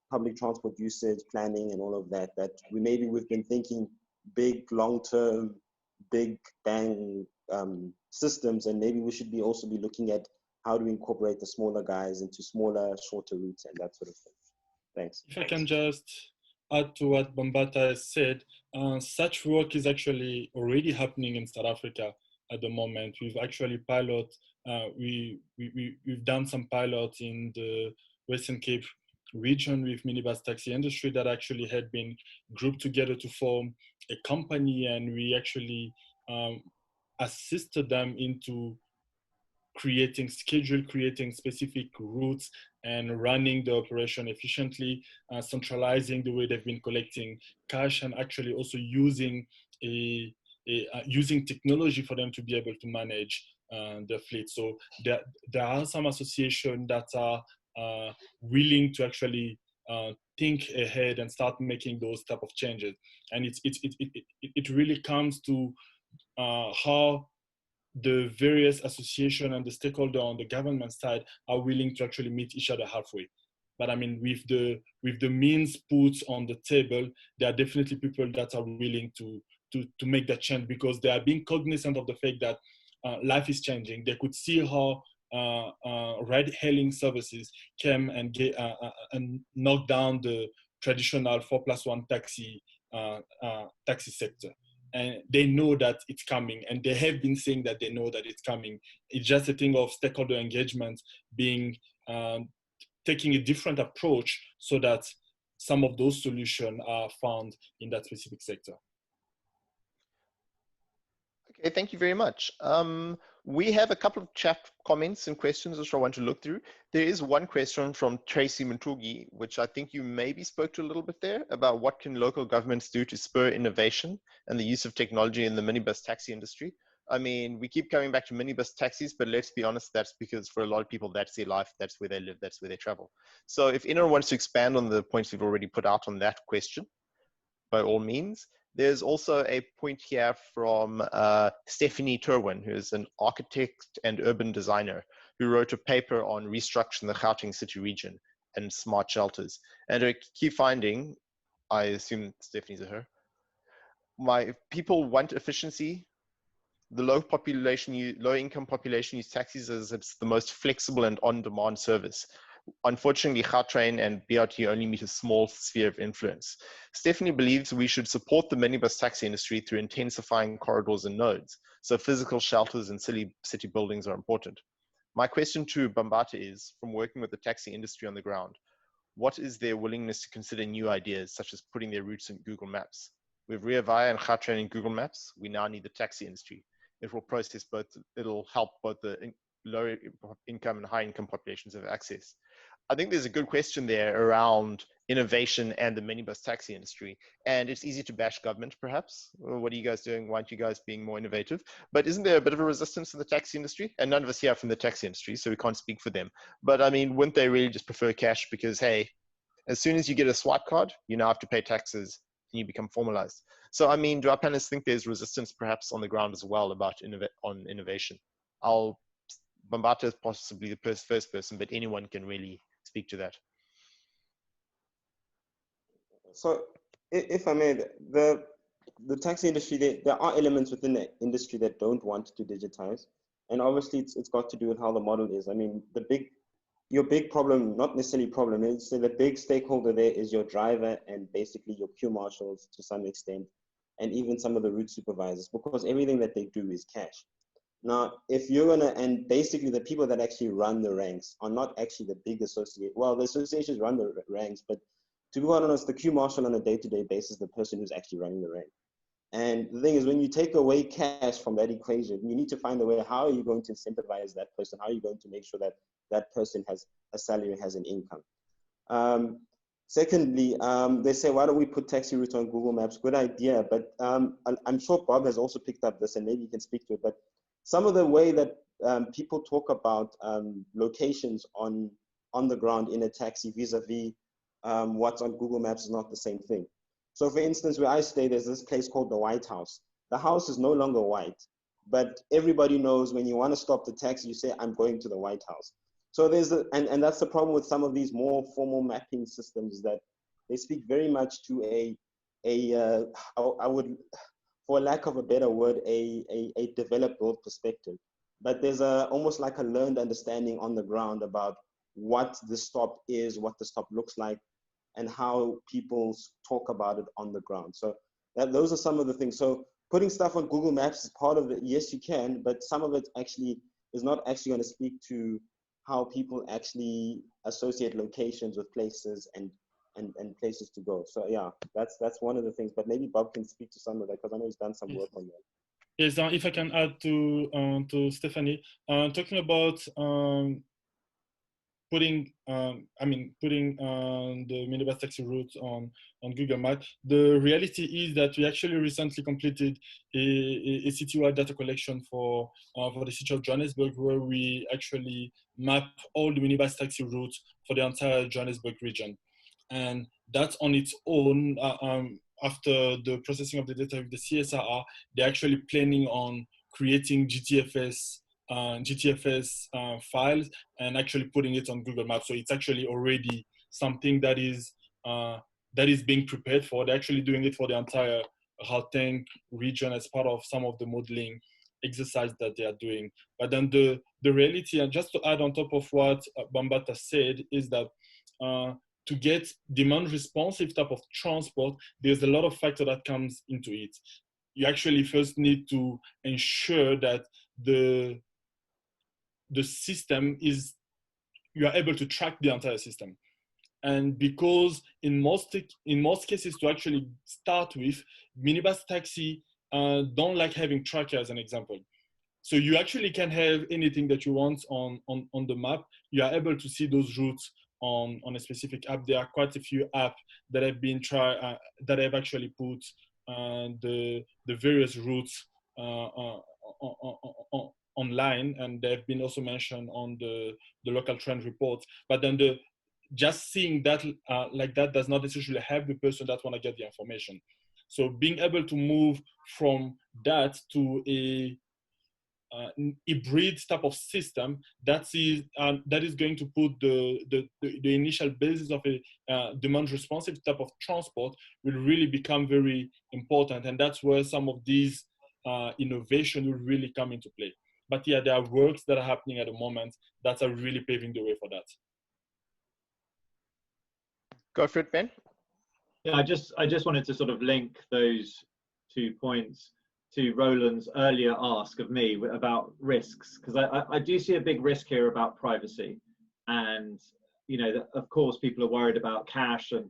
public transport usage, planning, and all of that, that we've been thinking big, long-term, big bang systems, and maybe we should also be looking at how do we incorporate the smaller guys into smaller, shorter routes and that sort of thing. Thanks. If I can just add to what Bambata has said, such work is actually already happening in South Africa at the moment. We've actually we've done some pilots in the Western Cape region with minibus taxi industry that actually had been grouped together to form a company, and we actually assisted them into creating specific routes and running the operation efficiently, centralizing the way they've been collecting cash, and actually also using using technology for them to be able to manage the fleet. So there are some associations that are willing to actually think ahead and start making those type of changes. And it really comes to how the various association and the stakeholder on the government side are willing to actually meet each other halfway. But I mean, with the means put on the table, there are definitely people that are willing to make that change, because they are being cognizant of the fact that life is changing. They could see how ride-hailing services came and knock down the traditional 4+1 taxi sector. And they know that it's coming, and they have been saying that they know that it's coming. It's just a thing of stakeholder engagement being taking a different approach so that some of those solutions are found in that specific sector. Okay, thank you very much. We have a couple of chat comments and questions which I want to look through. There is one question from Tracy Mantugi, which I think you maybe spoke to a little bit there, about what can local governments do to spur innovation and the use of technology in the minibus taxi industry. I mean, we keep coming back to minibus taxis, but let's be honest, that's because for a lot of people, that's their life, that's where they live, that's where they travel. So if anyone wants to expand on the points we've already put out on that question, by all means. There's also a point here from Stephanie Turwin, who is an architect and urban designer, who wrote a paper on restructuring the Gauteng city region and smart shelters. And her key finding, I assume Stephanie's a her, people want efficiency. The low income population use taxis as it's the most flexible and on-demand service. Unfortunately, Gautrain and BRT only meet a small sphere of influence. Stephanie believes we should support the minibus taxi industry through intensifying corridors and nodes. So physical shelters and city buildings are important. My question to Bambata is, from working with the taxi industry on the ground, what is their willingness to consider new ideas, such as putting their roots in Google Maps? With Rea Vaya and Gautrain in Google Maps, we now need the taxi industry. It will process both, it'll help both the low income and high income populations have access. I think there's a good question there around innovation and the minibus taxi industry. And it's easy to bash government, perhaps. What are you guys doing? Why aren't you guys being more innovative? But isn't there a bit of a resistance in the taxi industry? And none of us here are from the taxi industry, so we can't speak for them. But I mean, wouldn't they really just prefer cash? Because, hey, as soon as you get a swipe card, you now have to pay taxes and you become formalized. So, I mean, do our panelists think there's resistance perhaps on the ground as well about innovation? Bambata is possibly the first person, but anyone can really speak to that. So, if I may, the taxi industry, there are elements within the industry that don't want to digitize, and obviously it's got to do with how the model is. I mean, your big problem, not necessarily problem, is the big stakeholder there is your driver and basically your queue marshals to some extent, and even some of the route supervisors, because everything that they do is cash. Now, if you're gonna, and basically the people that actually run the ranks are not actually the big associate. Well, the associations run the ranks, but to be quite honest, the queue marshal on a day-to-day basis, the person who's actually running the rank. And the thing is, when you take away cash from that equation, you need to find a way, how are you going to incentivize that person? How are you going to make sure that that person has a salary, has an income? Secondly, they say, why don't we put taxi routes on Google Maps? Good idea, but I'm sure Bob has also picked up this and maybe you can speak to it, but some of the way that people talk about locations on the ground in a taxi vis-a-vis what's on Google Maps is not the same thing. So for instance, where I stay, there's this place called the White House. The house is no longer white, but everybody knows when you want to stop the taxi, you say, I'm going to the White House. So there's and that's the problem with some of these more formal mapping systems, that they speak very much to I would, for lack of a better word, a developed world perspective. But there's almost like a learned understanding on the ground about what the stop is, what the stop looks like, and how people talk about it on the ground. So those are some of the things. So putting stuff on Google Maps is part of it. Yes, you can, but some of it actually is not actually going to speak to how people actually associate locations with places and places to go. So yeah, that's one of the things. But maybe Bob can speak to some of that, because I know he's done some work on that. Yes, if I can add to Stephanie, talking about putting the minibus taxi route on Google Maps. The reality is that we actually recently completed a citywide data collection for the city of Johannesburg, where we actually map all the minibus taxi routes for the entire Johannesburg region. And that's on its own, after the processing of the data with the CSRR, they're actually planning on creating GTFS files and actually putting it on Google Maps. So it's actually already something that is being prepared for. They're actually doing it for the entire Gauteng region as part of some of the modeling exercise that they are doing. But then the reality, and just to add on top of what Bambata said, is that to get demand responsive type of transport, there's a lot of factor that comes into it. You actually first need to ensure that the system is, you are able to track the entire system. And because in most cases, to actually start with, minibus taxi don't like having tracker, as an example. So you actually can have anything that you want on the map. You are able to see those routes on a specific app. There are quite a few apps that have been that have actually put the various routes online, and they've been also mentioned on the local trend reports. But then just seeing that like that does not necessarily help the person that want to get the information. So being able to move from that to a hybrid type of system that is going to put the initial basis of a demand responsive type of transport will really become very important, and that's where some of these innovation will really come into play. But yeah, there are works that are happening at the moment that are really paving the way for that. Go for it, Ben. Yeah, I just wanted to sort of link those 2 points to Roland's earlier ask of me about risks, because I do see a big risk here about privacy. And, you know, of course, people are worried about cash and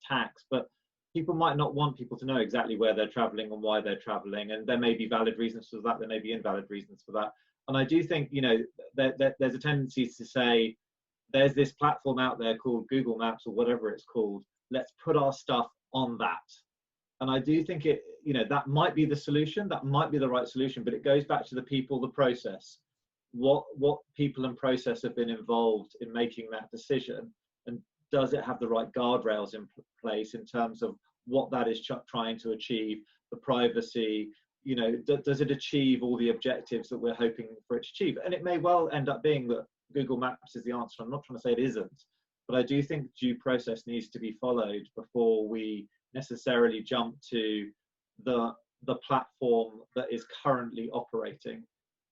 tax, but people might not want people to know exactly where they're traveling and why they're traveling. And there may be valid reasons for that. There may be invalid reasons for that. And I do think, you know, there's a tendency to say, there's this platform out there called Google Maps or whatever it's called. Let's put our stuff on that. And I do think it, you know, that might be the solution, that might be the right solution, but it goes back to the people, the process. What people and process have been involved in making that decision, and does it have the right guardrails in place in terms of what that is trying to achieve, the privacy, you know, does it achieve all the objectives that we're hoping for it to achieve? And it may well end up being that Google Maps is the answer. I'm not trying to say it isn't, but I do think due process needs to be followed before we necessarily jump to the platform that is currently operating.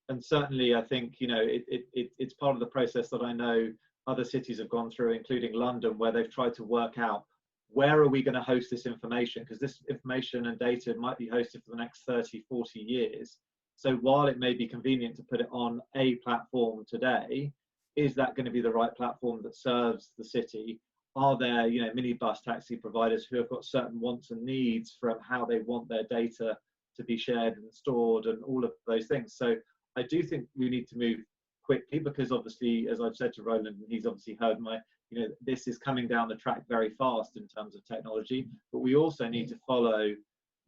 And certainly I think, you know, it's part of the process that I know other cities have gone through, including London, where they've tried to work out where are we going to host this information, because this information and data might be hosted for the next 30, 40 years. So while it may be convenient to put it on a platform today, is that going to be the right platform that serves the city? Are there, you know, minibus taxi providers who have got certain wants and needs from how they want their data to be shared and stored and all of those things? So I do think we need to move quickly, because obviously, as I've said to Roland, and he's obviously heard my, you know, this is coming down the track very fast in terms of technology, but we also need to follow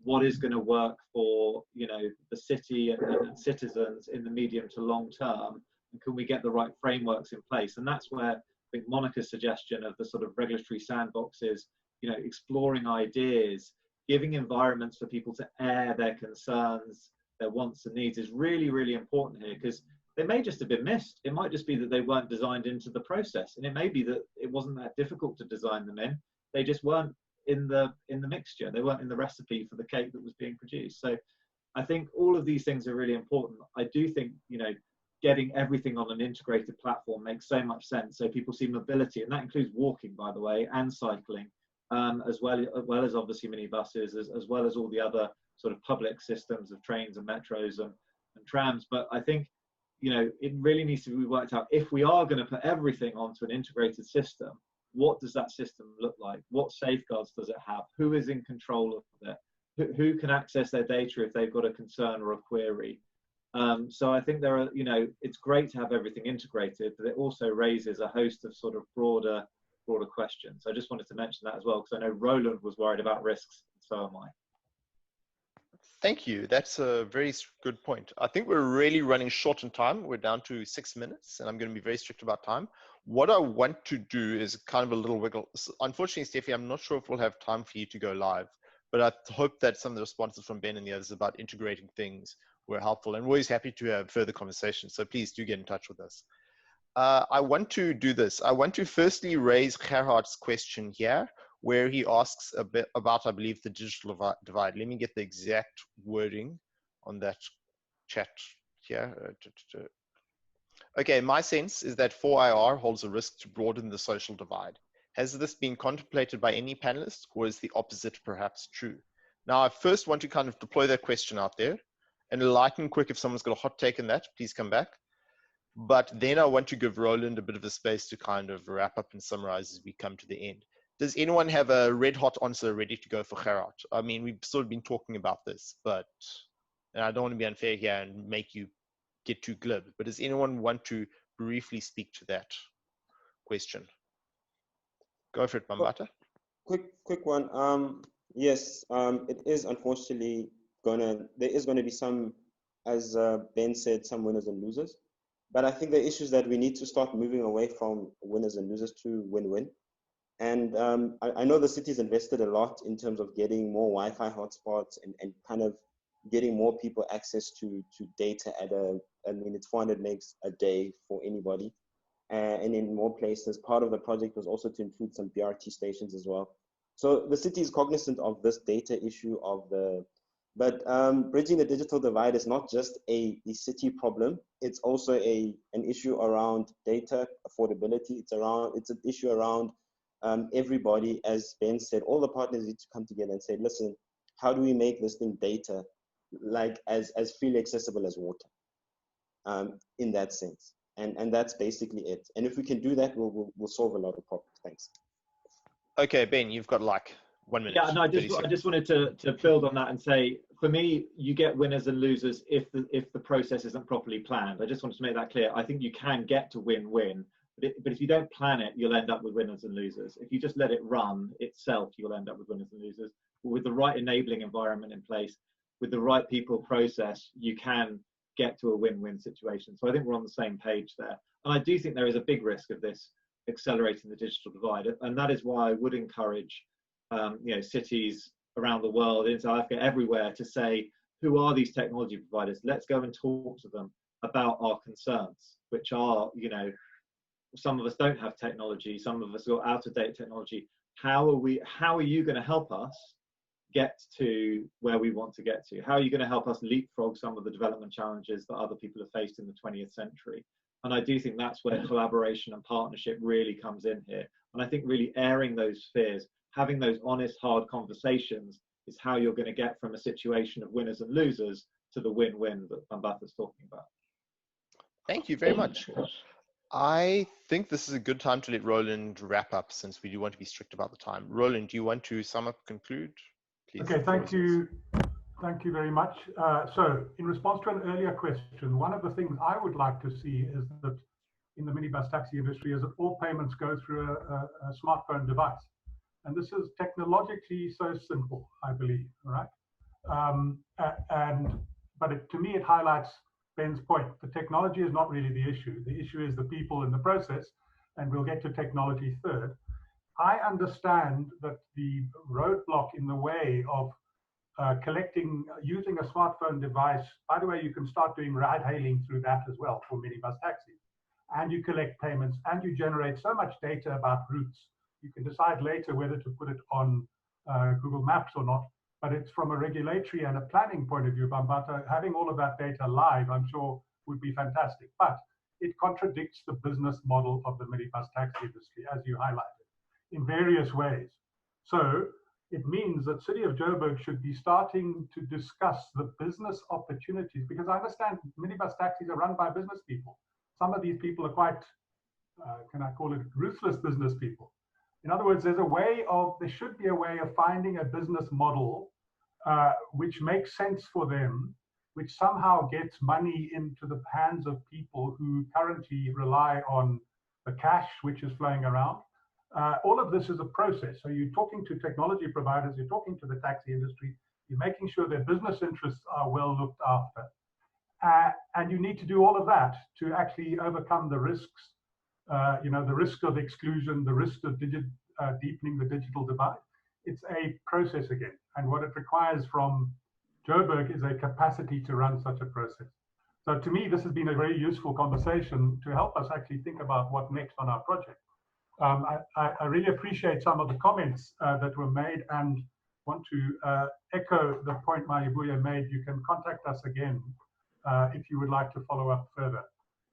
what is going to work for, you know, the city and citizens in the medium to long term, and can we get the right frameworks in place? And that's where I think Monica's suggestion of the sort of regulatory sandboxes, you know, exploring ideas, giving environments for people to air their concerns, their wants and needs is really, really important here, because they may just have been missed. It might just be that they weren't designed into the process, and it may be that it wasn't that difficult to design them in. They just weren't in the mixture. They weren't in the recipe for the cake that was being produced. So I think all of these things are really important. I do think, you know, getting everything on an integrated platform makes so much sense. So people see mobility, and that includes walking, by the way, and cycling, as well as obviously minibuses, as well as all the other sort of public systems of trains and metros and trams. But I think, you know, it really needs to be worked out. If we are going to put everything onto an integrated system, what does that system look like? What safeguards does it have? Who is in control of it? Who can access their data if they've got a concern or a query? So I think there are, you know, it's great to have everything integrated, but it also raises a host of sort of broader questions. I just wanted to mention that as well, because I know Roland was worried about risks, and so am I. Thank you. That's a very good point. I think we're really running short on time. We're down to 6 minutes, and I'm going to be very strict about time. What I want to do is kind of a little wiggle. Unfortunately, Steffi, I'm not sure if we'll have time for you to go live, but I hope that some of the responses from Ben and the others about integrating things were helpful, and we're always happy to have further conversations. So please do get in touch with us. I want to do this. I want to firstly raise Gerhard's question here, where he asks a bit about, I believe, the digital divide. Let me get the exact wording on that chat here. Okay, my sense is that 4IR holds a risk to broaden the social divide. Has this been contemplated by any panelists, or is the opposite perhaps true? Now, I first want to kind of deploy that question out there and enlighten quick if someone's got a hot take on that, please come back. But then I want to give Roland a bit of a space to kind of wrap up and summarize as we come to the end. Does anyone have a red hot answer ready to go for Gerhard? I mean, we've sort of been talking about this, but and I don't want to be unfair here and make you get too glib, but does anyone want to briefly speak to that question? Go for it, Bambata. Quick one. Yes, it is unfortunately there is gonna be some, as Ben said, some winners and losers. But I think the issue is that we need to start moving away from winners and losers to win-win. And I know the city's invested a lot in terms of getting more Wi-Fi hotspots and kind of getting more people access to data at I mean, it's 400 megs a day for anybody. And in more places, part of the project was also to include some BRT stations as well. So the city is cognizant of this data issue but bridging the digital divide is not just a city problem. It's also an issue around data affordability. It's an issue around everybody, as Ben said, all the partners need to come together and say, listen, how do we make this thing data like as freely accessible as water in that sense? And that's basically it. And if we can do that, we'll solve a lot of problems. Thanks. Okay, Ben, you've got like 1 minute. Yeah, no, I just wanted to build on that and say, for me, you get winners and losers if the process isn't properly planned. I just wanted to make that clear. I think you can get to win-win, but if you don't plan it, you'll end up with winners and losers. If you just let it run itself, you'll end up with winners and losers. But with the right enabling environment in place, with the right people process, you can get to a win-win situation. So I think we're on the same page there. And I do think there is a big risk of this accelerating the digital divide. And that is why I would encourage cities around the world, in South Africa, everywhere, to say, who are these technology providers? Let's go and talk to them about our concerns, which are, some of us don't have technology, some of us got out-of-date technology. How are you going to help us get to where we want to get to? How are you going to help us leapfrog some of the development challenges that other people have faced in the 20th century? And I do think that's where collaboration and partnership really comes in here. And I think really airing those fears, having those honest, hard conversations is how you're going to get from a situation of winners and losers to the win-win that Bambatha's talking about. Thank you very much. I think this is a good time to let Roland wrap up, since we do want to be strict about the time. Roland, do you want to sum up, conclude? Please. Okay, thank you. Thank you very much. So in response to an earlier question, one of the things I would like to see is that in the minibus taxi industry is that all payments go through a smartphone device. And this is technologically so simple, I believe, right? But to me, it highlights Ben's point. The technology is not really the issue. The issue is the people in the process, and we'll get to technology third. I understand that the roadblock in the way of using a smartphone device, by the way, you can start doing ride hailing through that as well for minibus taxis. And you collect payments and you generate so much data about routes. You can decide later whether to put it on Google Maps or not. But it's from a regulatory and a planning point of view, Bambatha, having all of that data live, I'm sure, would be fantastic. But it contradicts the business model of the minibus taxi industry, as you highlighted, in various ways. So it means that City of Joburg should be starting to discuss the business opportunities, because I understand minibus taxis are run by business people. Some of these people are quite, can I call it, ruthless business people. In other words, there should be a way of finding a business model which makes sense for them, which somehow gets money into the hands of people who currently rely on the cash which is flowing around. All of this is a process. So you're talking to technology providers, you're talking to the taxi industry, you're making sure their business interests are well looked after. And you need to do all of that to actually overcome the risks, the risk of exclusion, the risk of deepening the digital divide. It's a process again. And what it requires from Joburg is a capacity to run such a process. So to me, this has been a very useful conversation to help us actually think about what next on our project. I really appreciate some of the comments that were made, and want to echo the point Mayibuya made. You can contact us again if you would like to follow up further.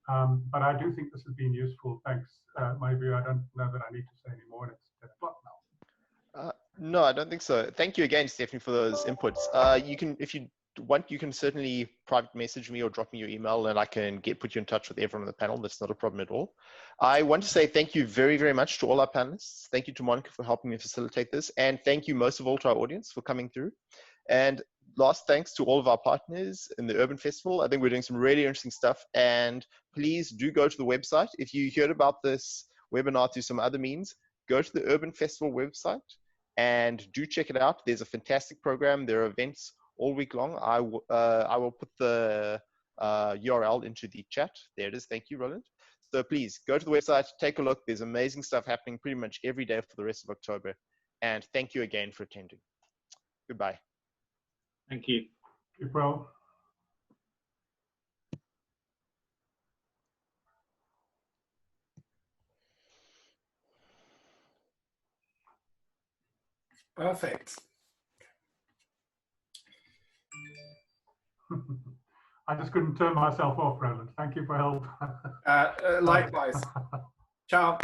But I do think this has been useful. Thanks, Mayibuya. I don't know that I need to say any more. It's 10 o'clock now. No, I don't think so. Thank you again, Stephanie, for those inputs. If you want, you can certainly private message me or drop me your email, and I can put you in touch with everyone on the panel. That's not a problem at all. I want to say thank you very, very much to all our panelists. Thank you to Monica for helping me facilitate this. And thank you most of all to our audience for coming through. And last thanks to all of our partners in the Urban Festival. I think we're doing some really interesting stuff. And please do go to the website. If you heard about this webinar through some other means, go to the Urban Festival website and do check it out. There's a fantastic program. There are events all week long. I will put the URL into the chat. There it is. Thank you, Roland. So please go to the website, take a look. There's amazing stuff happening pretty much every day for the rest of October. And thank you again for attending. Goodbye. Thank you. Keep well. Perfect. I just couldn't turn myself off, Roland. Thank you for help. Likewise. Ciao.